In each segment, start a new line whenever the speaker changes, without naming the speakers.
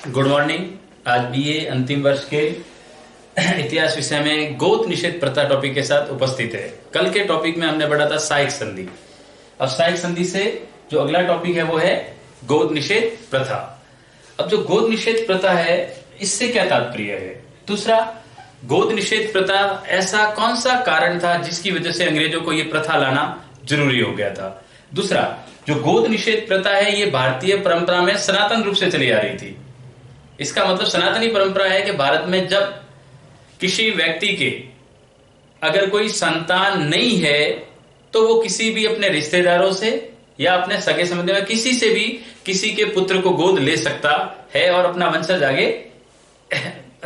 Good morning. आज BA अंतिम वर्ष के इतिहास विषय में गोद निषेध प्रथा टॉपिक के साथ उपस्थित है। कल के टॉपिक में हमने पढ़ा था साइक संधि। अब साइक संधि से जो अगला टॉपिक है वो है गोद निषेध प्रथा। अब जो गोद निषेध प्रथा है इससे क्या तात्पर्य है? दूसरा, गोद निषेध प्रथा ऐसा कौन सा कारण था जिसकी वजह से अंग्रेजों को यह प्रथा लाना जरूरी हो गया था? दूसरा, जो गोद निषेध प्रथा है ये भारतीय परंपरा में सनातन रूप से चली आ रही थी। इसका मतलब सनातनी परंपरा है कि भारत में जब किसी व्यक्ति के अगर कोई संतान नहीं है तो वो किसी भी अपने रिश्तेदारों से या अपने सगे संबंधी में किसी से भी किसी के पुत्र को गोद ले सकता है और अपना वंशज आगे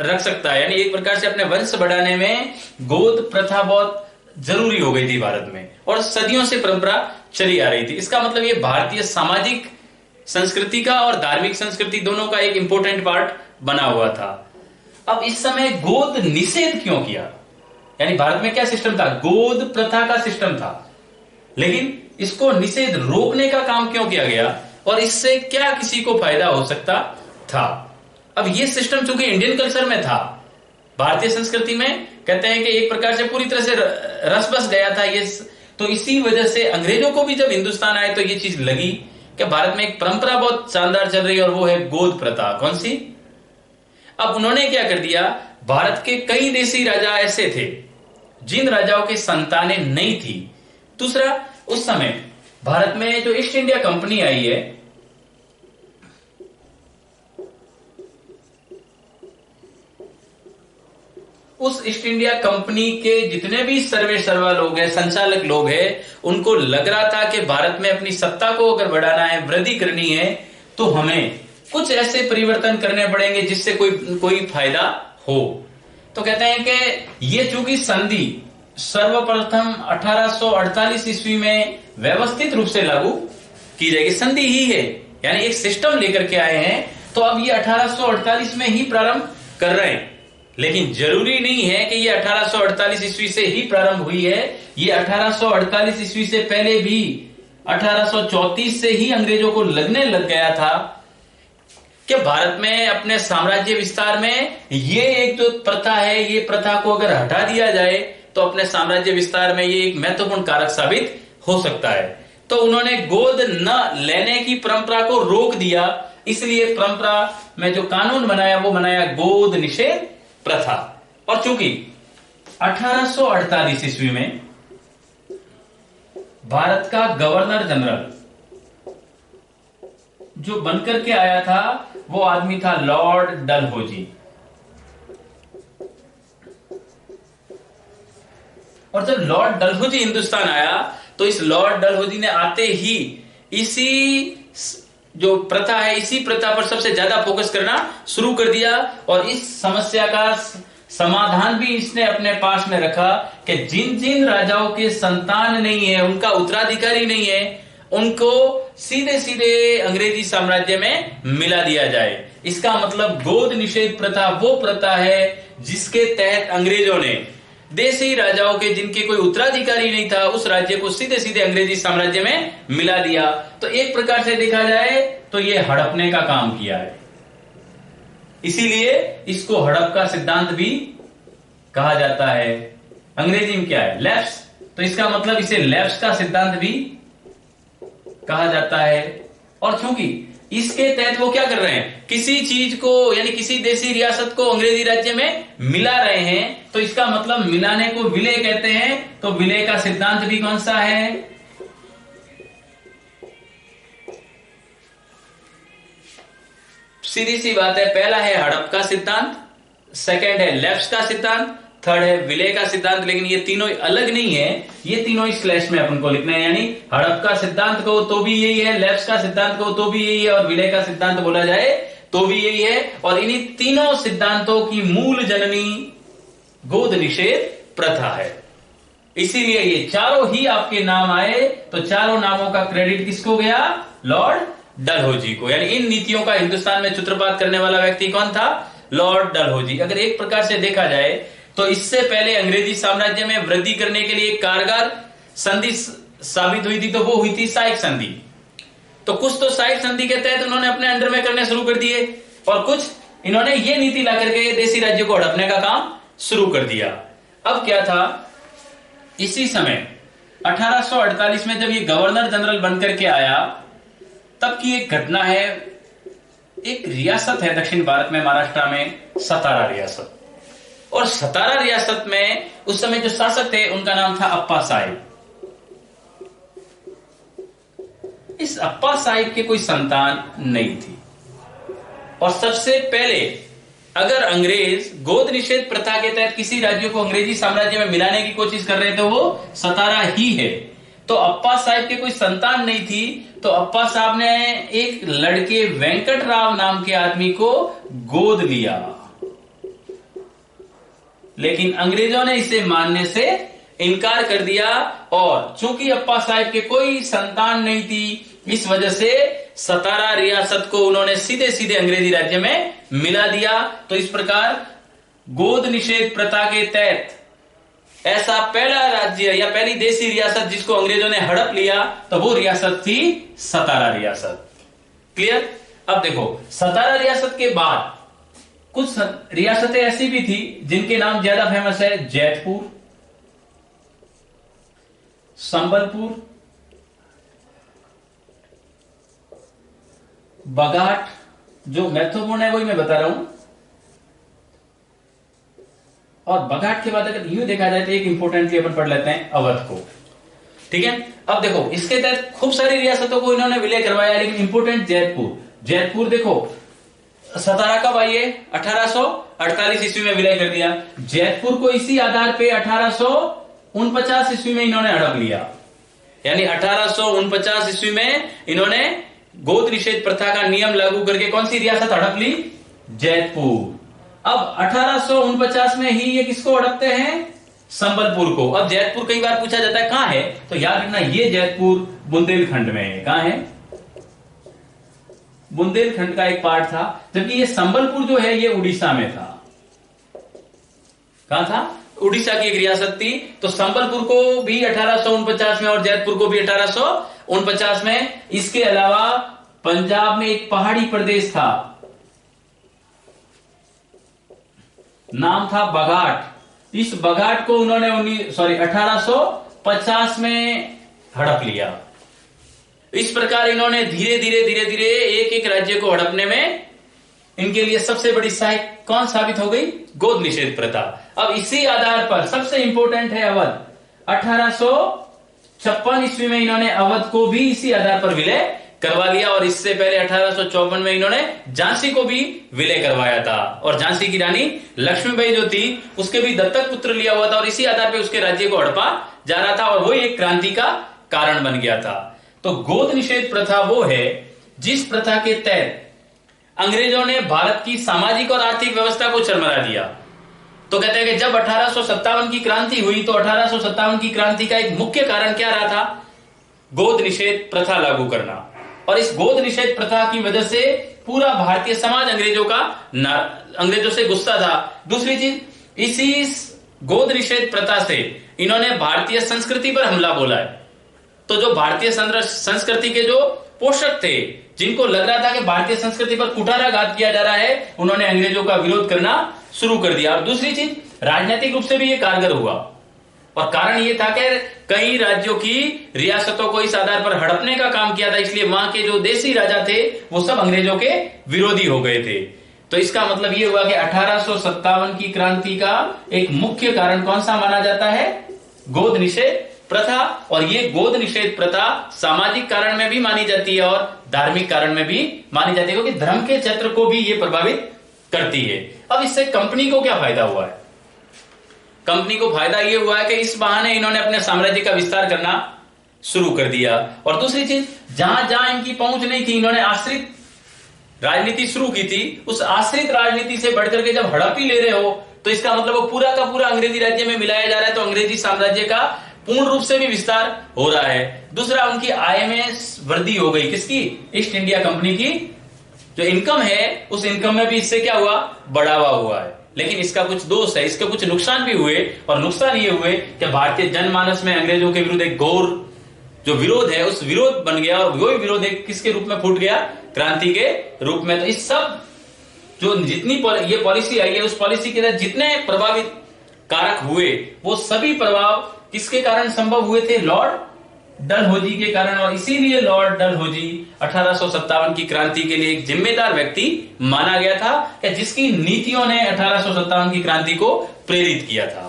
रख सकता है। यानी एक प्रकार से अपने वंश बढ़ाने में गोद प्रथा बहुत जरूरी हो गई थी भारत में और सदियों से परंपरा चली आ रही थी। इसका मतलब ये भारतीय सामाजिक संस्कृति का और धार्मिक संस्कृति दोनों का एक इंपॉर्टेंट पार्ट बना हुआ था। अब इस समय गोद निषेध क्यों किया? यानी भारत में क्या सिस्टम था? गोद प्रथा का सिस्टम था, लेकिन इसको निषेध रोकने का काम क्यों किया गया और इससे क्या किसी को फायदा हो सकता था? अब यह सिस्टम चूंकि इंडियन कल्चर में था, भारतीय संस्कृति में कहते हैं कि एक प्रकार से पूरी तरह से रस बस गया था ये, तो इसी वजह से अंग्रेजों को भी जब हिंदुस्तान आए तो ये चीज लगी कि भारत में एक परंपरा बहुत शानदार चल रही है और वो है गोद प्रथा। कौन सी? अब उन्होंने क्या कर दिया, भारत के कई देशी राजा ऐसे थे जिन राजाओं की संतानें नहीं थी। दूसरा, उस समय भारत में जो ईस्ट इंडिया कंपनी आई है, उस ईस्ट इंडिया कंपनी के जितने भी सर्वे सर्वा लोग हैं, संचालक लोग हैं, उनको लग रहा था कि भारत में अपनी सत्ता को अगर बढ़ाना है, वृद्धि करनी है, तो हमें कुछ ऐसे परिवर्तन करने पड़ेंगे जिससे कोई फायदा हो। तो कहते हैं कि ये चूंकि संधि सर्वप्रथम 1848 ईस्वी में व्यवस्थित रूप से लागू की जाएगी, संधि ही है, यानी एक सिस्टम लेकर के आए हैं, तो अब ये 1848 में ही प्रारंभ कर रहे हैं। लेकिन जरूरी नहीं है कि ये 1848 ईस्वी से ही प्रारंभ हुई है। ये 1848 ईस्वी से पहले भी 1834 से ही अंग्रेजों को लगने लग गया था कि भारत में अपने साम्राज्य विस्तार में ये एक जो प्रथा है, ये प्रथा को अगर हटा दिया जाए तो अपने साम्राज्य विस्तार में ये एक महत्वपूर्ण कारक साबित हो सकता है। तो उन्होंने गोद न लेने की परंपरा को रोक दिया, इसलिए परंपरा में जो कानून बनाया वो बनाया गोद निषेध प्रथा। और चूंकि 1848 ईस्वी में भारत का गवर्नर जनरल जो बनकर के आया था वो आदमी था लॉर्ड डलहौजी। और जब लॉर्ड डलहौजी हिंदुस्तान आया तो इस लॉर्ड डलहौजी ने आते ही इसी जो प्रथा है, इसी प्रथा पर सबसे ज्यादा फोकस करना शुरू कर दिया और इस समस्या का समाधान भी इसने अपने पास में रखा कि जिन जिन राजाओं के संतान नहीं है, उनका उत्तराधिकारी नहीं है, उनको सीधे सीधे अंग्रेजी साम्राज्य में मिला दिया जाए। इसका मतलब गोद निषेध प्रथा वो प्रथा है जिसके तहत अंग्रेजों ने देशी राजाओं के जिनके कोई उत्तराधिकारी नहीं था उस राज्य को सीधे सीधे अंग्रेजी साम्राज्य में मिला दिया। तो एक प्रकार से देखा जाए तो ये हड़पने का काम किया है, इसीलिए इसको हड़प का सिद्धांत भी कहा जाता है। अंग्रेजी में क्या है? लैप्स। तो इसका मतलब इसे लैप्स का सिद्धांत भी कहा जाता है। और चूंकि इसके तहत वो क्या कर रहे हैं, किसी चीज को यानी किसी देशी रियासत को अंग्रेजी राज्य में मिला रहे हैं, तो इसका मतलब मिलाने को विलय कहते हैं। तो विलय का सिद्धांत भी कौन सा है? सीधी सी बात है, पहला है हड़प का सिद्धांत, सेकंड है लैप्स का सिद्धांत, थर्ड है विलय का सिद्धांत। लेकिन ये तीनों अलग नहीं है, ये तीनों इस स्लैश में अपन को लिखना है। यानी हड़प का सिद्धांत को तो भी यही है, लैप्स का सिद्धांत को तो भी यही है और विलय का सिद्धांत बोला जाए तो भी यही है। और इन्हीं तीनों सिद्धांतों की मूल जननी गोद निषेध प्रथा है। इसीलिए ये चारों ही आपके नाम आए तो चारों नामों का क्रेडिट किसको गया? लॉर्ड डलहौजी को। यानी इन नीतियों का हिंदुस्तान में सूत्रपात करने वाला व्यक्ति कौन था? लॉर्ड डलहौजी। अगर एक प्रकार से देखा जाए तो इससे पहले अंग्रेजी साम्राज्य में वृद्धि करने के लिए कारगर संधि साबित हुई थी, तो वो हुई थी साइक संधि। तो कुछ तो साइक संधि के तहत उन्होंने अपने अंडर में करने शुरू कर दिए, और कुछ इन्होंने ये नीति ला करके देसी राज्यों को हड़पने का काम शुरू कर दिया। अब क्या था, इसी समय 1848 में जब ये गवर्नर जनरल बनकर के आया, तब की एक घटना है। एक रियासत है दक्षिण भारत में, महाराष्ट्र में, सतारा रियासत। और सतारा रियासत में उस समय जो शासक थे उनका नाम था अप्पा साहेब। इस अप्पा साहेब के कोई संतान नहीं थी। और सबसे पहले अगर अंग्रेज गोद निषेध प्रथा के तहत किसी राज्य को अंग्रेजी साम्राज्य में मिलाने की कोशिश कर रहे थे, वो सतारा ही है। तो अप्पा साहब के कोई संतान नहीं थी, तो अप्पा साहब ने एक लड़के वेंकटराव नाम के आदमी को गोद लिया। लेकिन अंग्रेजों ने इसे मानने से इनकार कर दिया, और चूंकि अप्पा साहब के कोई संतान नहीं थी, इस वजह से सतारा रियासत को उन्होंने सीधे सीधे अंग्रेजी राज्य में मिला दिया। तो इस प्रकार गोद निषेध प्रथा के तहत ऐसा पहला राज्य या पहली देसी रियासत जिसको अंग्रेजों ने हड़प लिया, तो वो रियासत थी सतारा रियासत। क्लियर? अब देखो, सतारा रियासत के बाद कुछ रियासतें ऐसी भी थी जिनके नाम ज्यादा फेमस है। जैतपुर, संबलपुर, बगाट, जो महत्वपूर्ण है वही मैं बता रहा हूं। और बगाट के बाद अगर यूं देखा जाए तो एक इंपोर्टेंटली अपन पढ़ लेते हैं अवध को। ठीक है? अब देखो, इसके तहत खूब सारी रियासतों को इन्होंने विलय करवाया, लेकिन इंपोर्टेंट जैतपुर। जैतपुर देखो, सतारा कब आई है? 1848 ईस्वी में विलय कर दिया। जैतपुर को इसी आधार पे 1849 ईस्वी में इन्होंने हड़प लिया। यानी 1849 ईस्वी में इन्होंने गोद निषेध प्रथा का नियम लागू करके कौन सी रियासत हड़प ली? जैतपुर। अब 1849 में ही ये किसको हड़पते हैं? संबलपुर को। अब जैतपुर कई बार पूछा जाता है कहां है, तो याद रखना ये जैतपुर बुंदेलखंड में है। कहां है? बुंदेलखंड का एक पार्ट था, जबकि ये संबलपुर जो है ये उड़ीसा में था। कहां था? उड़ीसा की एक रियासत थी। तो संबलपुर को भी 1849 में और जैतपुर को भी 1849 में। इसके अलावा पंजाब में एक पहाड़ी प्रदेश था, नाम था बघाट। इस बघाट को उन्होंने 1850 में हड़प लिया। इस प्रकार इन्होंने धीरे धीरे एक एक राज्य को हड़पने में इनके लिए सबसे बड़ी सहायक कौन साबित हो गई? गोद निषेध प्रथा। अब इसी आधार पर सबसे इंपॉर्टेंट है अवध। 1856 ईस्वी में इन्होंने अवध को भी इसी आधार पर विलय करवा लिया, और इससे पहले 1854 में इन्होंने झांसी को भी विलय करवाया था। और झांसी की रानी लक्ष्मीबाई जो थी उसके भी दत्तक पुत्र लिया हुआ था, और इसी आधार पर उसके राज्य को हड़पा जा रहा था, और वो एक क्रांति का कारण बन गया था। तो गोद निषेध प्रथा वो है जिस प्रथा के तहत अंग्रेजों ने भारत की सामाजिक और आर्थिक व्यवस्था को चरमरा दिया। तो कहते हैं कि जब 1857 की क्रांति हुई, तो 1857 की क्रांति का एक मुख्य कारण क्या रहा था? गोद निषेध प्रथा लागू करना। और इस गोद निषेध प्रथा की वजह से पूरा भारतीय समाज अंग्रेजों से गुस्सा था। दूसरी चीज, इसी गोद निषेध प्रथा से इन्होंने भारतीय संस्कृति पर हमला बोला है। तो जो भारतीय संस्कृति के जो पोषक थे, जिनको लग रहा था कि भारतीय संस्कृति पर कुठाराघात किया जा रहा है, उन्होंने अंग्रेजों का विरोध करना शुरू कर दिया। और दूसरी चीज, राजनीतिक रूप से भी ये कारगर हुआ। और कारण ये था कि कई राज्यों की रियासतों को इस आधार पर हड़पने का काम किया था, इसलिए वहां के जो देसी राजा थे वो सब अंग्रेजों के विरोधी हो गए थे। तो इसका मतलब ये हुआ कि 1857 की क्रांति का एक मुख्य कारण कौन सा माना जाता है? गोद निषेध प्रथा। और ये गोद निषेध प्रथा सामाजिक कारण में भी मानी जाती है और धार्मिक कारण में भी मानी जाती है, क्योंकि धर्म के क्षेत्र को भी ये प्रभावित करती है। अब इससे कंपनी को क्या फायदा हुआ है? कंपनी को फायदा ये हुआ है कि इस बहाने इन्होंने अपने साम्राज्य का विस्तार करना शुरू कर दिया। और दूसरी चीज, जहां जहां इनकी पहुंच नहीं थी, इन्होंने आश्रित राजनीति शुरू की थी। उस आश्रित राजनीति से बढ़कर के जब हड़प ही ले रहे हो, तो इसका मतलब वो पूरा का पूरा अंग्रेजी राज्य में मिलाया जा रहा है, तो अंग्रेजी साम्राज्य का पूर्ण रूप से भी विस्तार हो रहा है। दूसरा, उनकी आय में वृद्धि हो गई। किसकी? ईस्ट इंडिया कंपनी की जो इनकम है, उस इनकम में भी इससे क्या हुआ? बढ़ावा हुआ है। लेकिन इसका कुछ दोष है, इसके कुछ नुकसान भी हुए। और नुकसान ये हुए कि भारतीय जनमानस में अंग्रेजों के विरुद्ध एक घोर जो विरोध है, उस विरोध बन गया, और वही विरोध एक किसके रूप में फूट गया? क्रांति के रूप में। तो इस सब जो जितनी ये पॉलिसी आई है उस पॉलिसी के तहत जितने प्रभावित कारक हुए वो सभी प्रभाव किसके कारण संभव हुए थे? लॉर्ड डलहौजी के कारण। और इसीलिए लॉर्ड डलहौजी 1857 की क्रांति के लिए एक जिम्मेदार व्यक्ति माना गया था कि जिसकी नीतियों ने 1857 की क्रांति को प्रेरित किया था।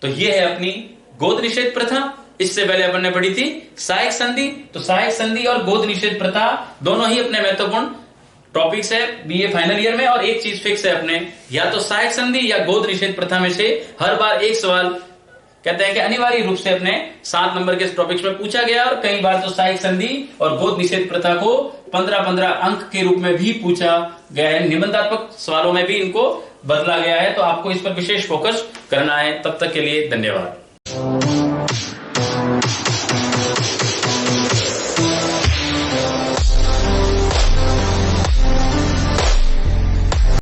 तो ये है अपनी गोद निषेध प्रथा। इससे पहले अपन ने पढ़ी थी सहायक संधि। तो सहायक संधि और गोद निषेध प्रथा दोनों ही अपने महत्वपूर्ण टॉपिक्स है बीए फाइनल ईयर में। और एक चीज फिक्स है अपने, या तो सहायक संधि या गोद निषेध प्रथा में से हर बार एक सवाल कहते हैं कि अनिवार्य रूप से अपने 7 नंबर के टॉपिक्स में पूछा गया। और कई बार तो सहायक संधि और गोद निषेध प्रथा को 15-15 अंक के रूप में भी पूछा गया है। निबंधात्मक सवालों में भी इनको बदला गया है। तो आपको इस पर विशेष फोकस करना है। तब तक के लिए धन्यवाद।